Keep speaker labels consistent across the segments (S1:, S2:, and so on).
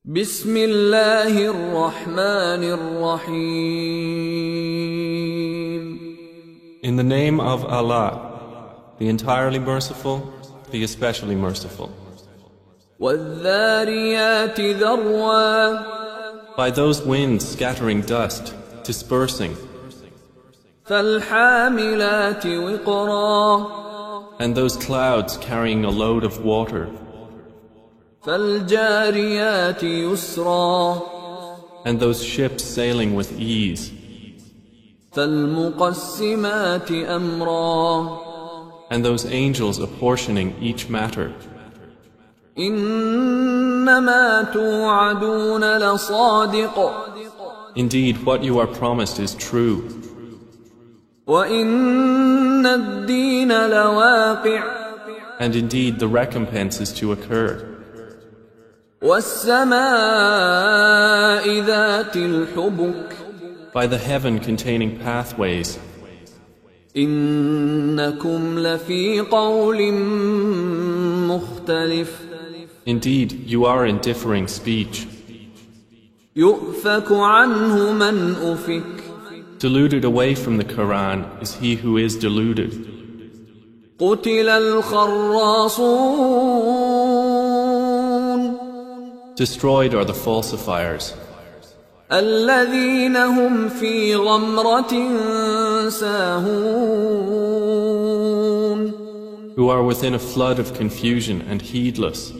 S1: بسم الله الرحمن الرحيم.
S2: In the name of Allah, the entirely merciful, the especially merciful.
S1: والذاريات ذروا.
S2: By those winds scattering dust, dispersing,
S1: فالحاملات وقرا.
S2: and those clouds carrying a load of water,
S1: فالجاريات يسرا.
S2: and those ships sailing with ease,
S1: فالمقسمات أمرا.
S2: and those angels apportioning each matter.
S1: إنما توعدون لصادق.
S2: Indeed, what you are promised is true,
S1: وإن الدين لواقع.
S2: and indeed the recompense is to occur.
S1: والسماء ذات الحبك.
S2: By the heaven containing pathways,
S1: إنكم لفي قول مختلف.
S2: indeed you are in differing speech.
S1: يؤفك عنه من أفك.
S2: Deluded away from the Quran is he who is deluded.
S1: قتل الخراصون.
S2: Destroyed are the falsifiers,
S1: الذين هم في غمرة ساهون.
S2: who are within a flood of confusion and heedless.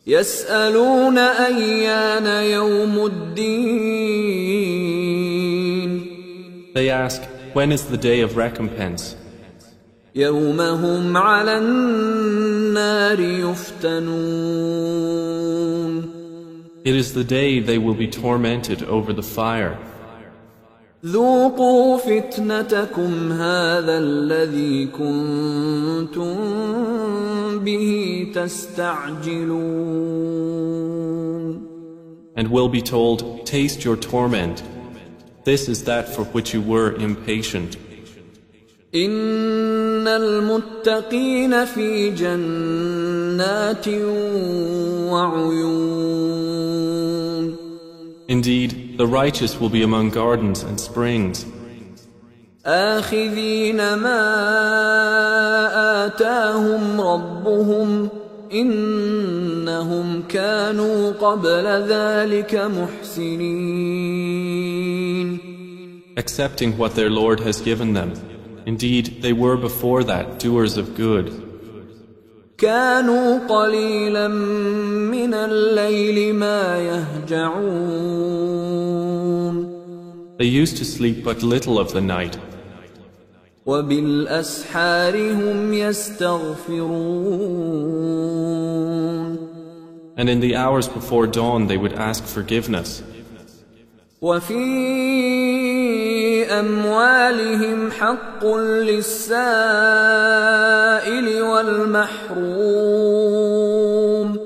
S1: يسألون أيان يوم الدين.
S2: They ask, when is the day of recompense?
S1: يوم هم على النار يفتنون.
S2: It is the day they will be tormented over the fire.
S1: ذوقوا فتنتكم هذا الذي كنتم به تستعجلون.
S2: And will be told, taste your torment. This is that for which you were impatient.
S1: إن المتقين في جنات وعيون.
S2: Indeed, the righteous will be among gardens and springs,
S1: آخذين ما آتاهم ربهم إنهم كانوا قبل ذلك محسنين.
S2: accepting what their Lord has given them. Indeed, they were before that doers of good.
S1: كانوا قليلا من الليل ما يهجعون.
S2: They used to sleep but little of the night,
S1: وبالأسحار هم يستغفرون.
S2: and in the hours before dawn they would ask forgiveness.
S1: وفي أموالهم حق للسائل والمحروم.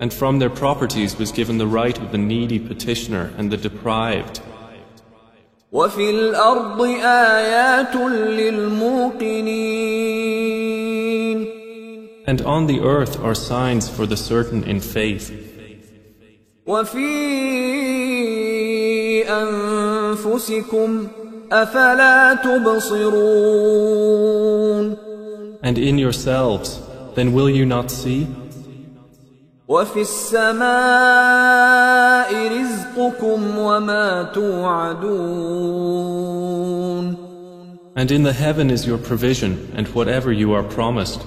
S2: And from their properties was given the right of the needy petitioner and the deprived.
S1: وفي الأرض آيات للموقنين.
S2: And on the earth are signs for the certain in faith.
S1: وفي أنفسكم أفلا تبصرون.
S2: And in yourselves, then will you not see?
S1: وفي السماء رزقكم وما توعدون.
S2: And in the heaven is your provision and whatever you are promised.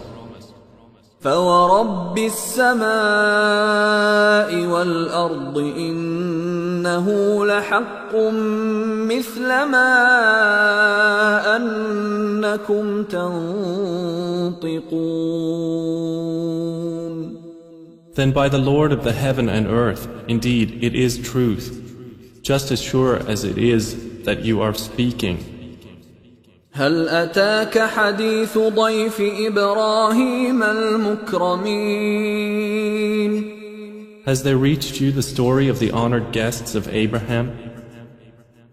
S1: فورب السماء والأرض إنه لحق مثل ما أنكم تنطقون.
S2: Then by the Lord of the heaven and earth, indeed it is truth, just as sure as it is that you are speaking.
S1: هل أتاك حديث ضيف إبراهيم المكرمين.
S2: Has there reached you the story of the honored guests of Abraham?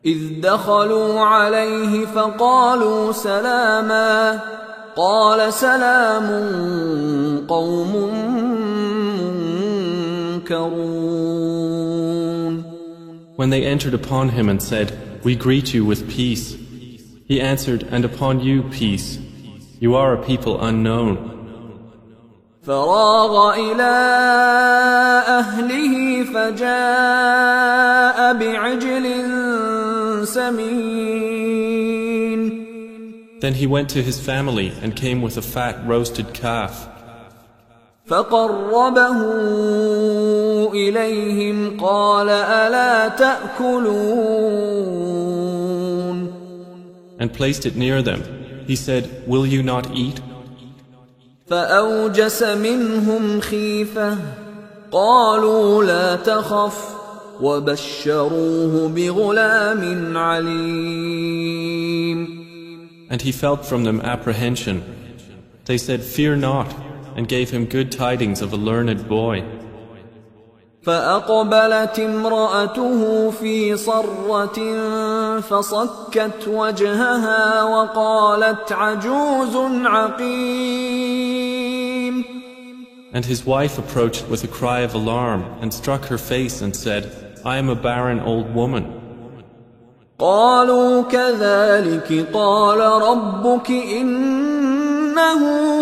S1: إذ دخلوا عليه فقالوا سلاما قال سلام قوم مُنكَرُونَ.
S2: When they entered upon him and said, "We greet you with peace," he answered, "And upon you peace. You are a people unknown."
S1: فراغ إلى أهله فجاء بعجل سمين.
S2: Then he went to his family and came with a fat roasted calf.
S1: فقربه إليهم قال ألا تأكلون.
S2: And placed it near them. He said, "Will you not eat?"
S1: فأوجس منهم خيفة قالوا لا تخف وبشروه بغلام عليم.
S2: And he felt from them apprehension. They said, "Fear not," and gave him good tidings of a learned boy.
S1: فأقبلت امرأته في صرة فصكت وجهها وقالت عجوز عقيم.
S2: And his wife approached with a cry of alarm and struck her face and said, "I am a barren old woman."
S1: قالوا كذلك قال ربك إنه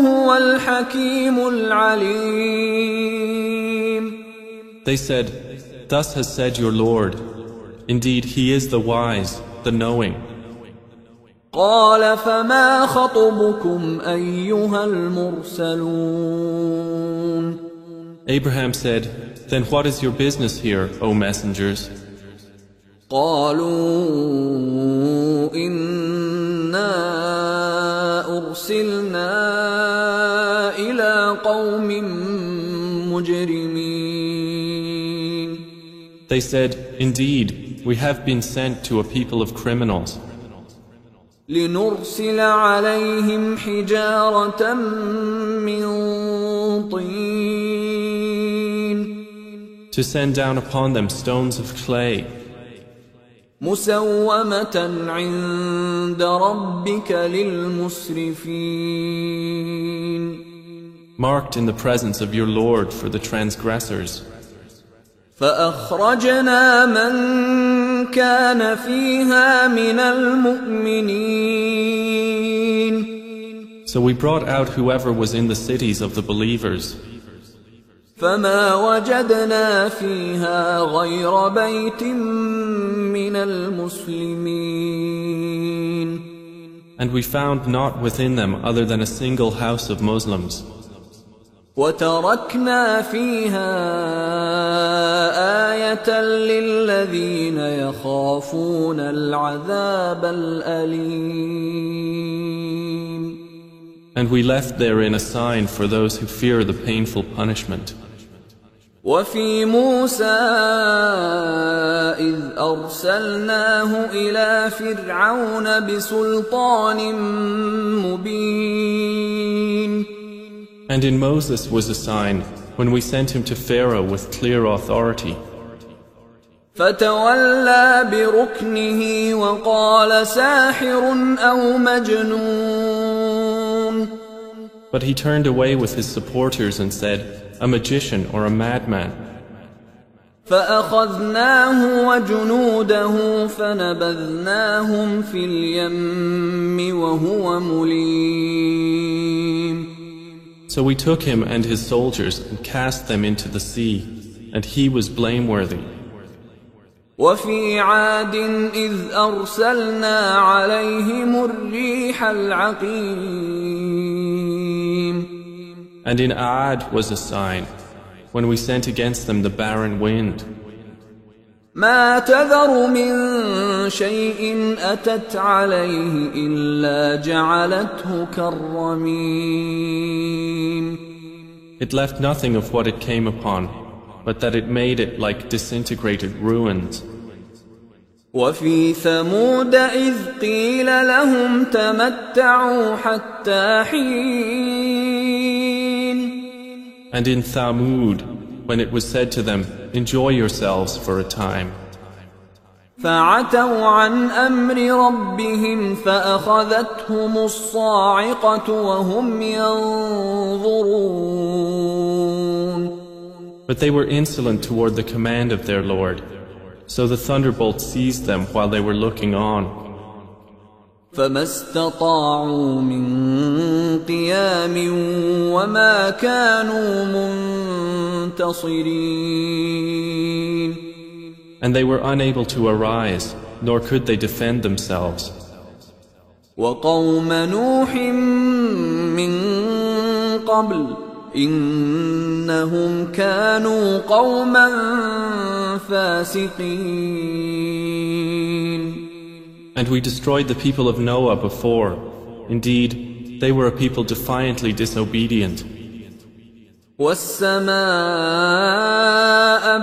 S1: هو الحكيم العليم.
S2: They said, "Thus has said your Lord. Indeed, He is the wise, the knowing."
S1: قال فما خطبكم أيها المرسلون.
S2: Abraham said, "Then what is your business here, O messengers?"
S1: قالوا إنا أرسلنا إلى قوم مجرمين.
S2: They said, "Indeed, we have been sent to a people of criminals.
S1: لنرسل عليهم حجارة من طين.
S2: To send down upon them stones of clay,
S1: مسومة عند ربك للمسرفين.
S2: marked in the presence of your Lord for the transgressors.
S1: فأخرجنا من كان فيها من المؤمنين.
S2: So we brought out whoever was in the cities of the believers.
S1: فما وجدنا فيها غير بيت من المسلمين.
S2: And we found not within them other than a single house of Muslims.
S1: وتركنا فيها آية للذين يخافون العذاب الأليم.
S2: And we left therein a sign for those who fear the painful punishment.
S1: وفي موسى إذ أرسلناه إلى فرعون بسلطان مبين.
S2: And in Moses was a sign when we sent him to Pharaoh with clear authority.
S1: فتولى بركنه وقال ساحر أو مجنون.
S2: But he turned away with his supporters and said, "A magician or a madman."
S1: فأخذناه وجنوده فنبذناهم في اليم وهو مليم.
S2: So we took him and his soldiers and cast them into the sea, and he was blameworthy.
S1: وفي عاد إذ أرسلنا عليهم الريح العقيم.
S2: And in Aad was a sign, when we sent against them the barren wind.
S1: ما تذر من شيء أتت عليه إلا جعلته كالرميم.
S2: It left nothing of what it came upon, but that it made it like disintegrated ruins.
S1: وفي ثمود إذ قيل لهم تمتعوا حتى حين.
S2: And in Thamud, when it was said to them, "Enjoy yourselves for a time."
S1: فعتوا عن أمر ربهم فأخذتهم الصاعقة وهم ينظرون.
S2: But they were insolent toward the command of their Lord, so the thunderbolt seized them while they were looking on.
S1: فما استطاعوا من قيام وما كانوا منتصرين.
S2: And they were unable to arise, nor could they defend themselves.
S1: وقوم نوح من قبل إنهم كانوا قوما فاسقين.
S2: And we destroyed the people of Noah before. Indeed, they were a people defiantly disobedient.
S1: والسماء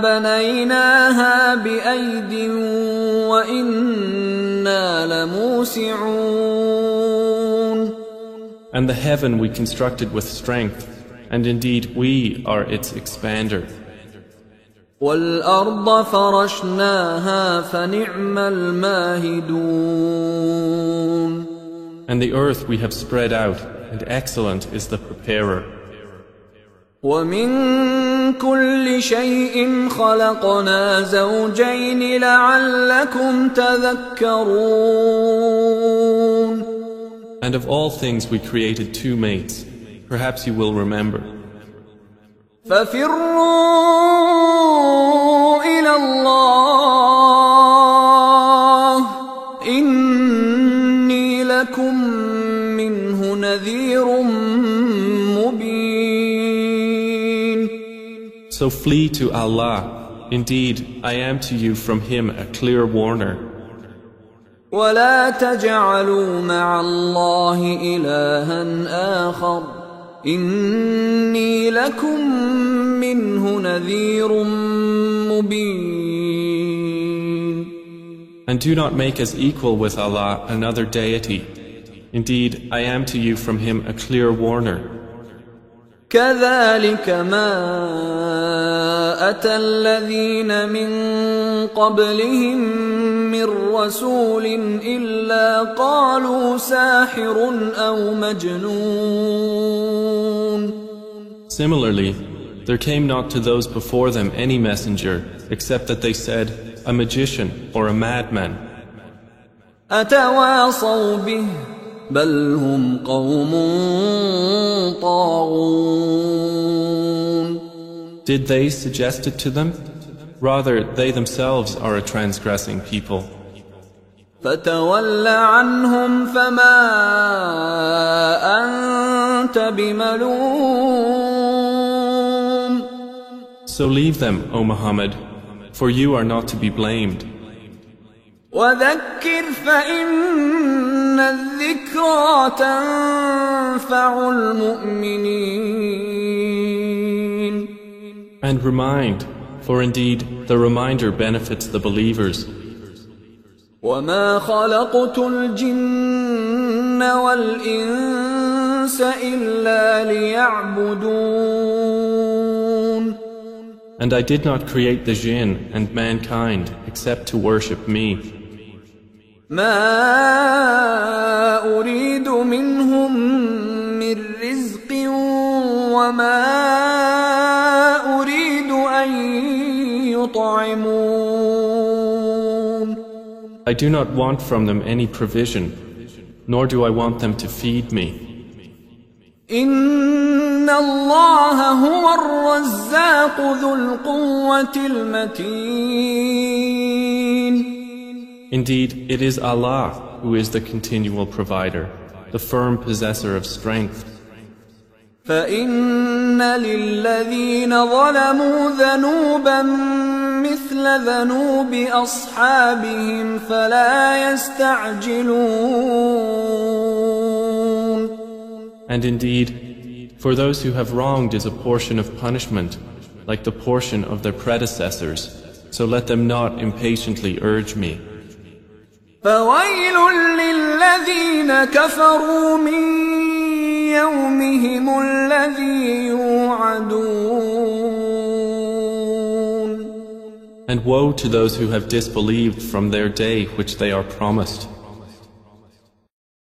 S1: بنيناها بأيد وإنا لموسعون.
S2: And the heaven we constructed with strength, and indeed we are its expander.
S1: والأرض فرشناها فنعم الماهدون.
S2: And the earth we have spread out, and excellent is the preparer.
S1: ومن كل شيء خلقنا زوجين لعلكم تذكرون.
S2: And of all things we created two mates, perhaps you will remember.
S1: ففروا إلى الله إني لكم منه نذير مبين.
S2: So flee to Allah. Indeed, I am to you from Him a clear warner.
S1: ولا تجعلوا مع الله إلها آخر إني لكم منه نذير مبين.
S2: And do not make us equal with Allah another deity. Indeed, I am to you from Him a clear warner.
S1: كذلك ما أتى الذين من قبلهم من رسول إلا قالوا ساحر أو مجنون.
S2: Similarly, there came not to those before them any messenger except that they said, a magician or a madman.
S1: أتواصوا به بل هم قوم طاغون.
S2: Did they suggest it to them? Rather, they themselves are a transgressing people.
S1: فتول عنهم فما أنت بملوم.
S2: So leave them, O Muhammad, for you are not to be blamed.
S1: وذكر فإن الذكرى تنفع المؤمنين.
S2: And remind, for indeed the reminder benefits the believers.
S1: وما خلقت الجن والإنس إلا ليعبدون.
S2: And I did not create the jinn and mankind except to worship me.
S1: ما أريد منهم من رزق وما أريد أن يطعمون.
S2: I do not want from them any provision, nor do I want them to feed me.
S1: إن الله هو الرزاق ذو القوة المتين.
S2: Indeed, it is Allah who is the continual provider, the firm possessor of strength.
S1: فإن للذين ظلموا ذنوبا مثل ذنوب أصحابهم فلا يستعجلون.
S2: And indeed, for those who have wronged is a portion of punishment, like the portion of their predecessors, so let them not impatiently urge me.
S1: فويل للذين كفروا من يومهم الذي يوعدون.
S2: And woe to those who have disbelieved from their day which they are promised.